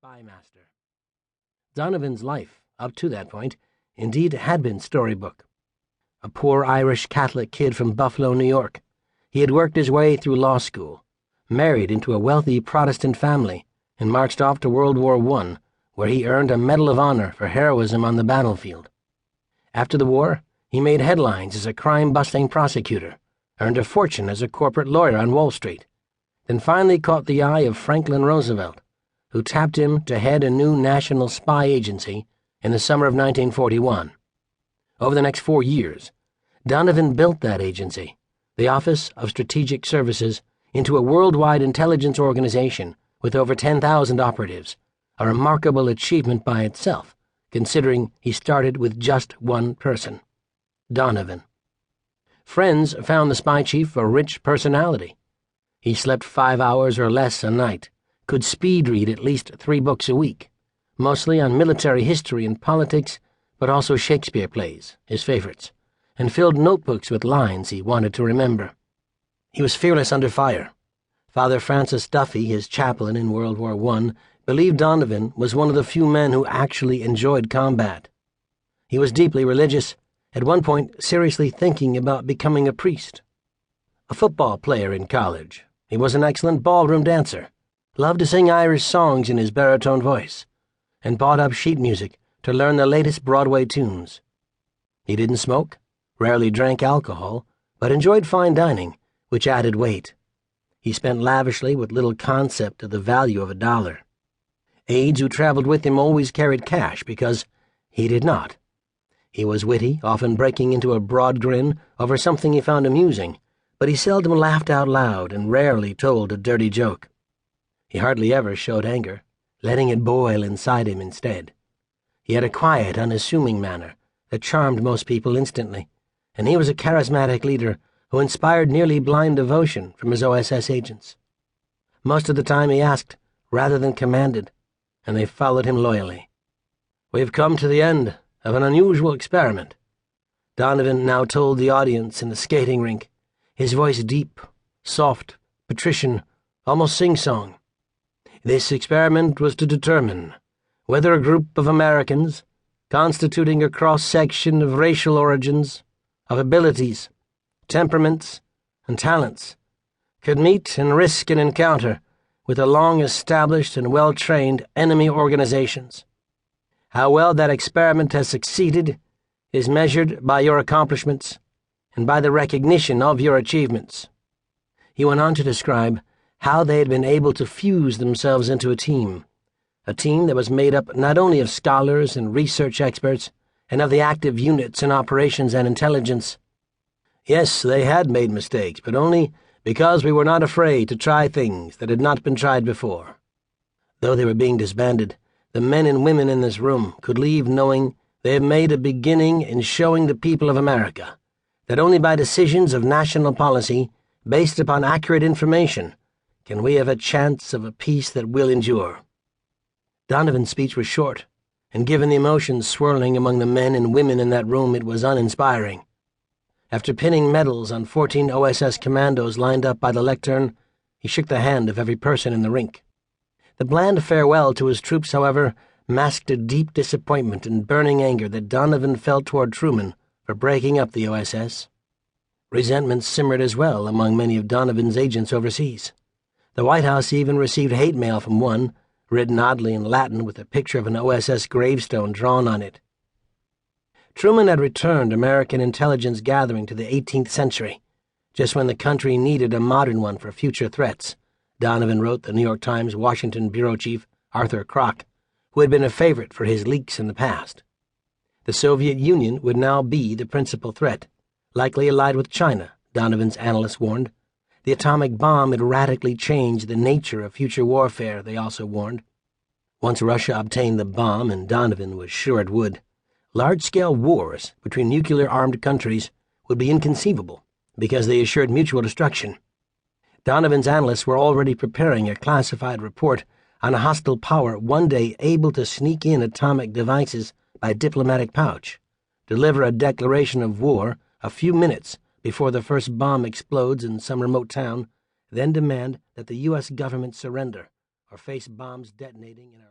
Spymaster. Donovan's life, up to that point, indeed had been storybook. A poor Irish Catholic kid from Buffalo, New York, he had worked his way through law school, married into a wealthy Protestant family, and marched off to World War I, where he earned a Medal of Honor for heroism on the battlefield. After the war, he made headlines as a crime-busting prosecutor, earned a fortune as a corporate lawyer on Wall Street, then finally caught the eye of Franklin Roosevelt, who tapped him to head a new national spy agency in the summer of 1941. Over the next 4 years, Donovan built that agency, the Office of Strategic Services, into a worldwide intelligence organization with over 10,000 operatives, a remarkable achievement by itself, considering he started with just one person, Donovan. Friends found the spy chief a rich personality. He slept 5 hours or less a night, could speed read at least 3 books a week, mostly on military history and politics, but also Shakespeare plays, his favorites, and filled notebooks with lines he wanted to remember. He was fearless under fire. Father Francis Duffy, his chaplain in World War I, believed Donovan was one of the few men who actually enjoyed combat. He was deeply religious, at one point seriously thinking about becoming a priest. A football player in college, he was an excellent ballroom dancer, loved to sing Irish songs in his baritone voice, and bought up sheet music to learn the latest Broadway tunes. He didn't smoke, rarely drank alcohol, but enjoyed fine dining, which added weight. He spent lavishly with little concept of the value of $1. Aides who traveled with him always carried cash because he did not. He was witty, often breaking into a broad grin over something he found amusing, but he seldom laughed out loud and rarely told a dirty joke. He hardly ever showed anger, letting it boil inside him instead. He had a quiet, unassuming manner that charmed most people instantly, and he was a charismatic leader who inspired nearly blind devotion from his OSS agents. Most of the time he asked, rather than commanded, and they followed him loyally. "We've come to the end of an unusual experiment," Donovan now told the audience in the skating rink, his voice deep, soft, patrician, almost sing-song. "This experiment was to determine whether a group of Americans, constituting a cross-section of racial origins, of abilities, temperaments, and talents, could meet and risk an encounter with the long-established and well-trained enemy organizations. How well that experiment has succeeded is measured by your accomplishments and by the recognition of your achievements." He went on to describe how they had been able to fuse themselves into a team that was made up not only of scholars and research experts and of the active units in operations and intelligence. Yes, they had made mistakes, but only because we were not afraid to try things that had not been tried before. Though they were being disbanded, the men and women in this room could leave knowing they had made a beginning in showing the people of America that only by decisions of national policy, based upon accurate information, can we have a chance of a peace that will endure. Donovan's speech was short, and given the emotions swirling among the men and women in that room, it was uninspiring. After pinning medals on 14 OSS commandos lined up by the lectern, he shook the hand of every person in the rink. The bland farewell to his troops, however, masked a deep disappointment and burning anger that Donovan felt toward Truman for breaking up the OSS. Resentment simmered as well among many of Donovan's agents overseas. The White House even received hate mail from one, written oddly in Latin with a picture of an OSS gravestone drawn on it. Truman had returned American intelligence gathering to the 18th century, just when the country needed a modern one for future threats, Donovan wrote the New York Times Washington bureau chief, Arthur Kroc, who had been a favorite for his leaks in the past. The Soviet Union would now be the principal threat, likely allied with China, Donovan's analysts warned. The atomic bomb had radically changed the nature of future warfare, they also warned. Once Russia obtained the bomb, and Donovan was sure it would, large-scale wars between nuclear-armed countries would be inconceivable because they assured mutual destruction. Donovan's analysts were already preparing a classified report on a hostile power one day able to sneak in atomic devices by diplomatic pouch, deliver a declaration of war a few minutes before the first bomb explodes in some remote town, then demand that the U.S. government surrender or face bombs detonating in our